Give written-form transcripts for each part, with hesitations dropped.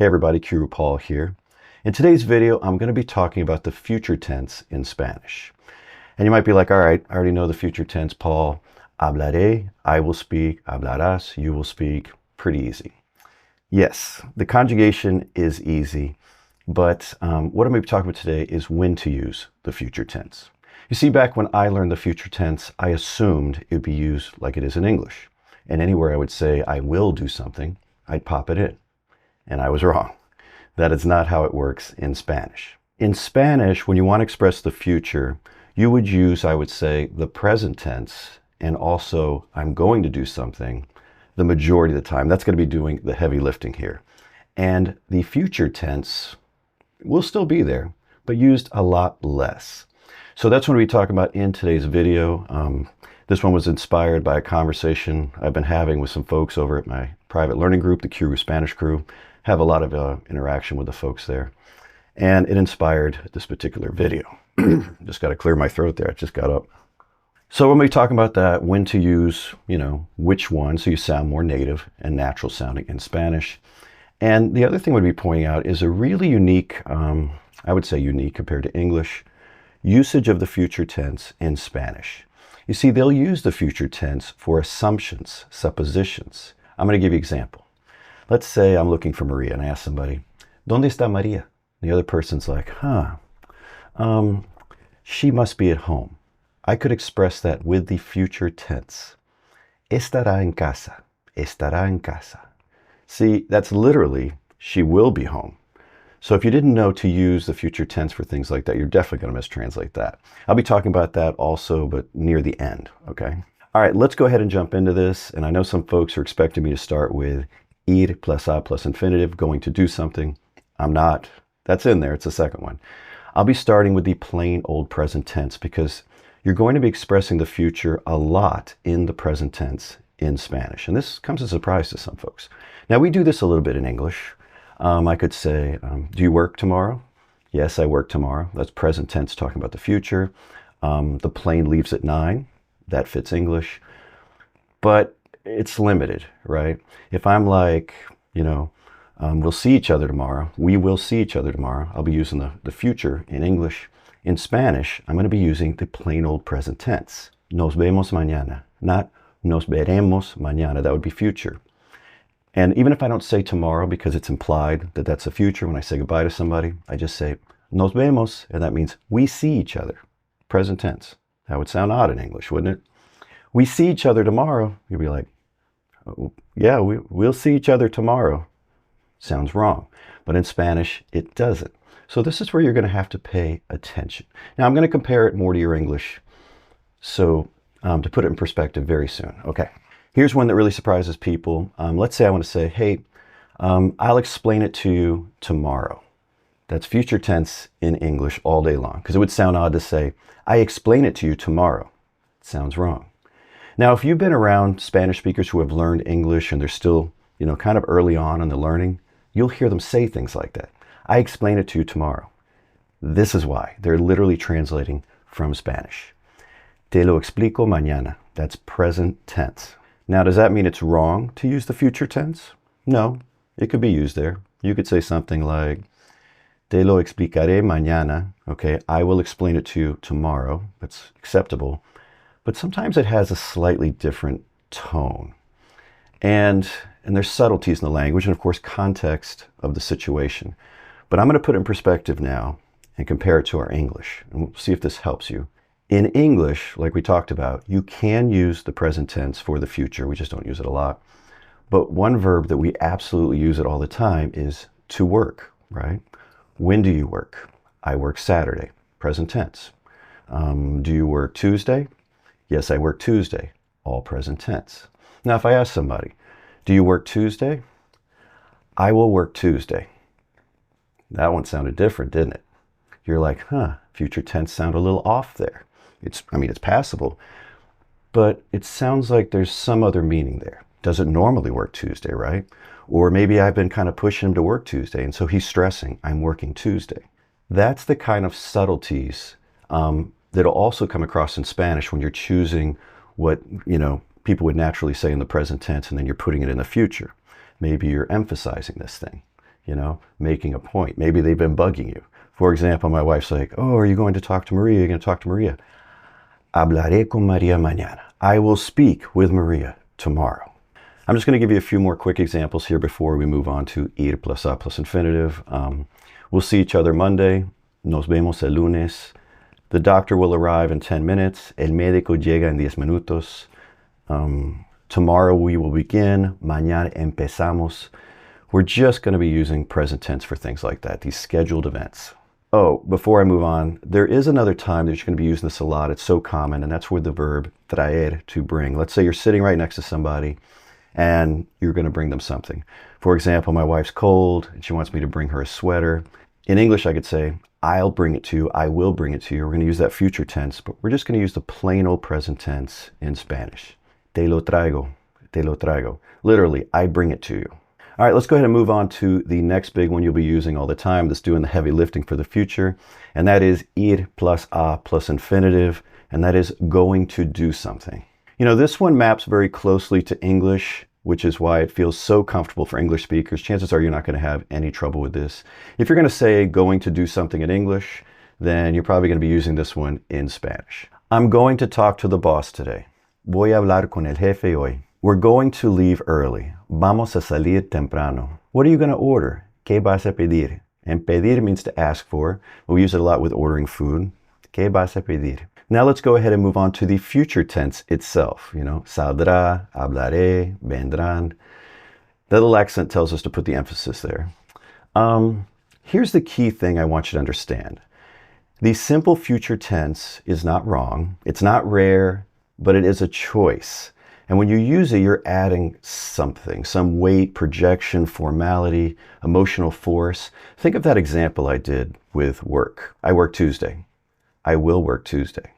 Hey everybody, Qroo here. In today's video, I'm going to be talking about the future tense in Spanish. And you might be like, all right, I already know the future tense, Paul. Hablaré, I will speak. Hablarás, you will speak. Pretty easy. Yes, the conjugation is easy, but what I'm going to be talking about today is when to use the future tense. You see, back when I learned the future tense, I assumed it would be used like it is in English. And anywhere I would say, I will do something, I'd pop it in. And I was wrong. That is not how it works in Spanish. In Spanish, when you want to express the future, you would use, I would say, the present tense and also I'm going to do something the majority of the time. That's going to be doing the heavy lifting here. And the future tense will still be there, but used a lot less. So that's what we'll be talking about in today's video. This one was inspired by a conversation I've been having with some folks over at my private learning group, the Qroo Spanish Crew. Have a lot of interaction with the folks there. And it inspired this particular video. Just got to clear my throat there. I just got up. So we'll be talking about that, when to use, which one, so you sound more native and natural sounding in Spanish. And the other thing we'd be pointing out is a really unique, I would say unique compared to English, usage of the future tense in Spanish. You see, they'll use the future tense for assumptions, suppositions. I'm going to give you an example. Let's say I'm looking for Maria and I ask somebody, ¿Dónde está Maria? The other person's like, she must be at home. I could express that with the future tense. Estará en casa. Estará en casa. See, that's literally, she will be home. So if you didn't know to use the future tense for things like that, you're definitely going to mistranslate that. I'll be talking about that also, but near the end, okay? All right, let's go ahead and jump into this. And I know some folks are expecting me to start with ir plus a plus infinitive, going to do something. I'm not. That's in there. It's the second one. I'll be starting with the plain old present tense because you're going to be expressing the future a lot in the present tense in Spanish. And this comes as a surprise to some folks. Now, we do this a little bit in English. I could say, do you work tomorrow? Yes, I work tomorrow. That's present tense talking about the future. The plane leaves at 9. That fits English. But it's limited, right? If I'm like, we'll see each other tomorrow. We will see each other tomorrow. I'll be using the future in English. In Spanish, I'm going to be using the plain old present tense. Nos vemos mañana. Not nos veremos mañana. That would be future. And even if I don't say tomorrow because it's implied that that's the future, when I say goodbye to somebody, I just say nos vemos, and that means we see each other. Present tense. That would sound odd in English, wouldn't it? We see each other tomorrow. You'd be like, oh, yeah, we'll see each other tomorrow. Sounds wrong. But in Spanish, it doesn't. So this is where you're going to have to pay attention. Now, I'm going to compare it more to your English. So to put it in perspective very soon. Okay. Here's one that really surprises people. Let's say I want to say, hey, I'll explain it to you tomorrow. That's future tense in English all day long, because it would sound odd to say, I explain it to you tomorrow. It sounds wrong. Now, if you've been around Spanish speakers who have learned English and they're still, kind of early on in the learning, you'll hear them say things like that. I explain it to you tomorrow. This is why. They're literally translating from Spanish. Te lo explico mañana. That's present tense. Now, does that mean it's wrong to use the future tense? No, it could be used there. You could say something like, te lo explicaré mañana. Okay, I will explain it to you tomorrow. That's acceptable. But sometimes it has a slightly different tone. And there's subtleties in the language and, of course, context of the situation. But I'm going to put it in perspective now and compare it to our English. And we'll see if this helps you. In English, like we talked about, you can use the present tense for the future. We just don't use it a lot. But one verb that we absolutely use it all the time is to work, right? When do you work? I work Saturday, present tense. Do you work Tuesday? Yes, I work Tuesday, all present tense. Now, if I ask somebody, do you work Tuesday? I will work Tuesday. That one sounded different, didn't it? You're like, future tense sound a little off there. It's passable, but it sounds like there's some other meaning there. Doesn't normally work Tuesday, right? Or maybe I've been kind of pushing him to work Tuesday, and so he's stressing, I'm working Tuesday. That's the kind of subtleties that'll also come across in Spanish when you're choosing what, people would naturally say in the present tense, and then you're putting it in the future. Maybe you're emphasizing this thing. you know, making a point. Maybe they've been bugging you. For example, my wife's like, oh, are you going to talk to Maria? You're going to talk to Maria. Hablaré con María mañana. I will speak with Maria tomorrow. I'm just going to give you a few more quick examples here before we move on to ir plus a plus infinitive. We'll see each other Monday. Nos vemos el lunes. The doctor will arrive in 10 minutes. El médico llega en 10 minutos. Tomorrow we will begin. Mañana empezamos. We're just going to be using present tense for things like that, these scheduled events. Oh, before I move on, there is another time that you're going to be using this a lot. It's so common, and that's with the verb traer, to bring. Let's say you're sitting right next to somebody, and you're going to bring them something. For example, my wife's cold, and she wants me to bring her a sweater. In English, I could say, I'll bring it to you, I will bring it to you. We're going to use that future tense, but we're just going to use the plain old present tense in Spanish. Te lo traigo, te lo traigo. Literally, I bring it to you. All right, let's go ahead and move on to the next big one you'll be using all the time that's doing the heavy lifting for the future, and that is ir plus a plus infinitive, and that is going to do something. You know, this one maps very closely to English, which is why it feels so comfortable for English speakers. Chances are you're not going to have any trouble with this. If you're going to say going to do something in English, then you're probably going to be using this one in Spanish. I'm going to talk to the boss today. Voy a hablar con el jefe hoy. We're going to leave early. Vamos a salir temprano. What are you going to order? ¿Qué vas a pedir? And pedir means to ask for. We use it a lot with ordering food. ¿Qué vas a pedir? Now let's go ahead and move on to the future tense itself. You know, saldrá, hablaré, vendrán. That little accent tells us to put the emphasis there. Here's the key thing I want you to understand. The simple future tense is not wrong. It's not rare, but it is a choice. And when you use it, you're adding something, some weight, projection, formality, emotional force. Think of that example I did with work. I work Tuesday. I will work Tuesday.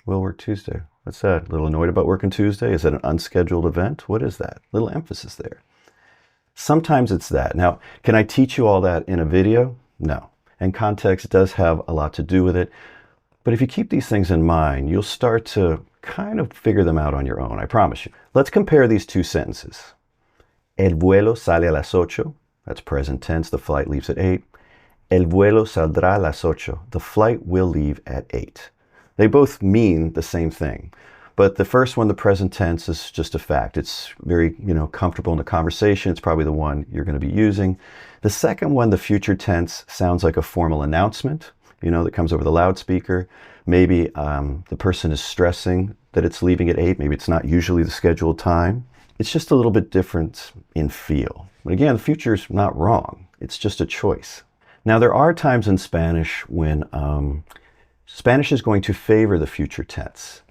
Will work Tuesday. What's that? A little annoyed about working Tuesday? Is that an unscheduled event? What is that? Little emphasis there. Sometimes it's that. Now, can I teach you all that in a video? No. And context does have a lot to do with it. But if you keep these things in mind, you'll start to kind of figure them out on your own, I promise you. Let's compare these two sentences. El vuelo sale a las 8. That's present tense. The flight leaves at 8. El vuelo saldrá a las 8. The flight will leave at 8. They both mean the same thing. But the first one, the present tense, is just a fact. It's very, comfortable in the conversation. It's probably the one you're going to be using. The second one, the future tense, sounds like a formal announcement, that comes over the loudspeaker. Maybe the person is stressing that it's leaving at 8. Maybe it's not usually the scheduled time. It's just a little bit different in feel. But again, the future is not wrong. It's just a choice. Now, there are times in Spanish when Spanish is going to favor the future tense.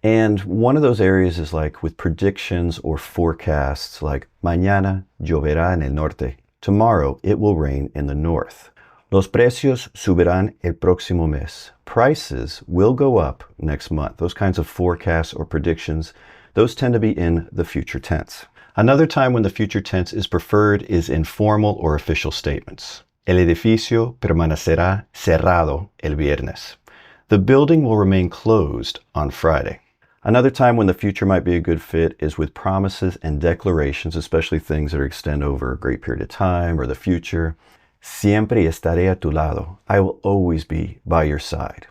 And one of those areas is like with predictions or forecasts, like mañana lloverá en el norte. Tomorrow, it will rain in the north. Los precios subirán el próximo mes. Prices will go up next month. Those kinds of forecasts or predictions, those tend to be in the future tense. Another time when the future tense is preferred is in formal or official statements. El edificio permanecerá cerrado el viernes. The building will remain closed on Friday. Another time when the future might be a good fit is with promises and declarations, especially things that extend over a great period of time or the future. Siempre estaré a tu lado. I will always be by your side.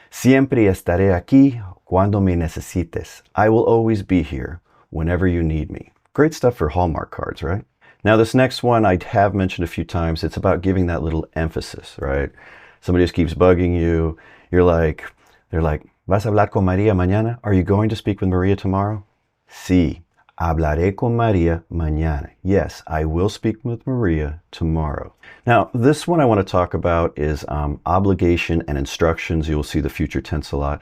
Siempre estaré aquí cuando me necesites. I will always be here whenever you need me. Great stuff for Hallmark cards, right? Now this next one I have mentioned a few times. It's about giving that little emphasis, right? Somebody just keeps bugging you. They're like, ¿Vas a hablar con María mañana? Are you going to speak with Maria tomorrow? Sí, hablaré con María mañana. Yes, I will speak with Maria tomorrow. Now, this one I want to talk about is obligation and instructions. You'll see the future tense a lot.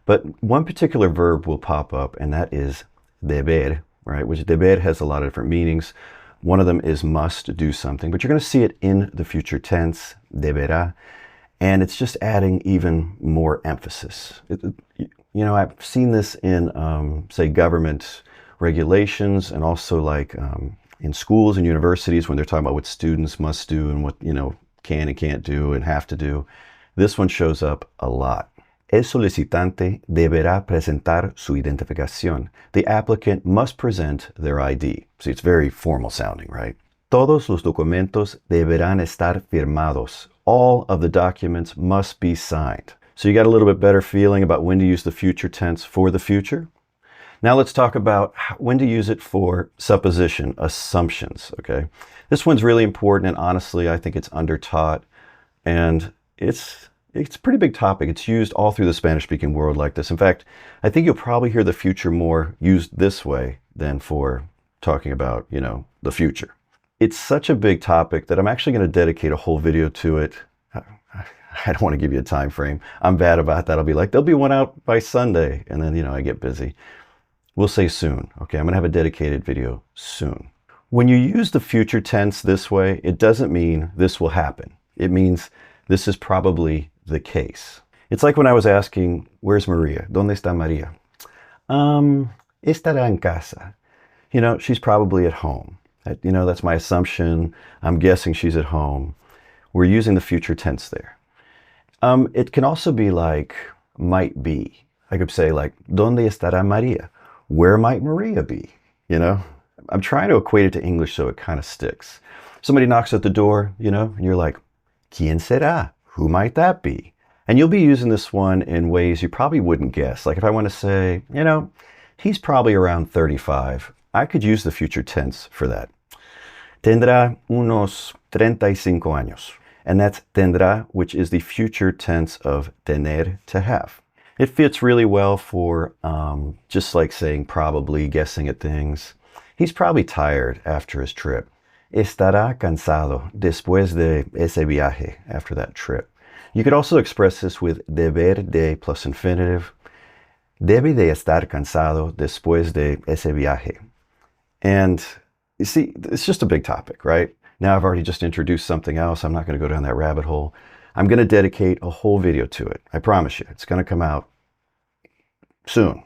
But one particular verb will pop up, and that is deber, right? Which deber has a lot of different meanings. One of them is must do something, but you're going to see it in the future tense, deberá. And it's just adding even more emphasis. I've seen this in, say, government regulations, and also like in schools and universities when they're talking about what students must do and what, can and can't do and have to do. This one shows up a lot. El solicitante deberá presentar su identificación. The applicant must present their ID. See, it's very formal sounding, right? Todos los documentos deberán estar firmados. All of the documents must be signed. So you got a little bit better feeling about when to use the future tense for the future. Now let's talk about when to use it for supposition, assumptions, okay? This one's really important, and honestly, I think it's undertaught, and it's a pretty big topic. It's used all through the Spanish-speaking world like this. In fact, I think you'll probably hear the future more used this way than for talking about, the future. It's such a big topic that I'm actually going to dedicate a whole video to it. I don't want to give you a time frame. I'm bad about that. I'll be like, there'll be one out by Sunday, and then, I get busy. We'll say soon, okay? I'm going to have a dedicated video soon. When you use the future tense this way, it doesn't mean this will happen. It means this is probably the case. It's like when I was asking, where's Maria? ¿Dónde está María? Estará en casa. She's probably at home. That's my assumption. I'm guessing she's at home. We're using the future tense there. It can also be like, might be. I could say like, ¿Dónde estará María? Where might Maria be? I'm trying to equate it to English so it kind of sticks. Somebody knocks at the door, and you're like, ¿Quién será? Who might that be? And you'll be using this one in ways you probably wouldn't guess. Like if I want to say, he's probably around 35. I could use the future tense for that. Tendrá unos 35 años. And that's tendrá, which is the future tense of tener, to have. It fits really well for just like saying probably, guessing at things. He's probably tired after his trip. Estará cansado después de ese viaje, after that trip. You could also express this with deber de plus infinitive. Debe de estar cansado después de ese viaje. And you see, it's just a big topic, right? Now I've already just introduced something else. I'm not going to go down that rabbit hole. I'm going to dedicate a whole video to it. I promise you. It's going to come out soon.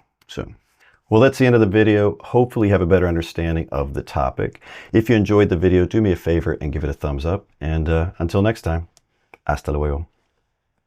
Well, that's the end of the video. Hopefully you have a better understanding of the topic. If you enjoyed the video, do me a favor and give it a thumbs up. And until next time, hasta luego.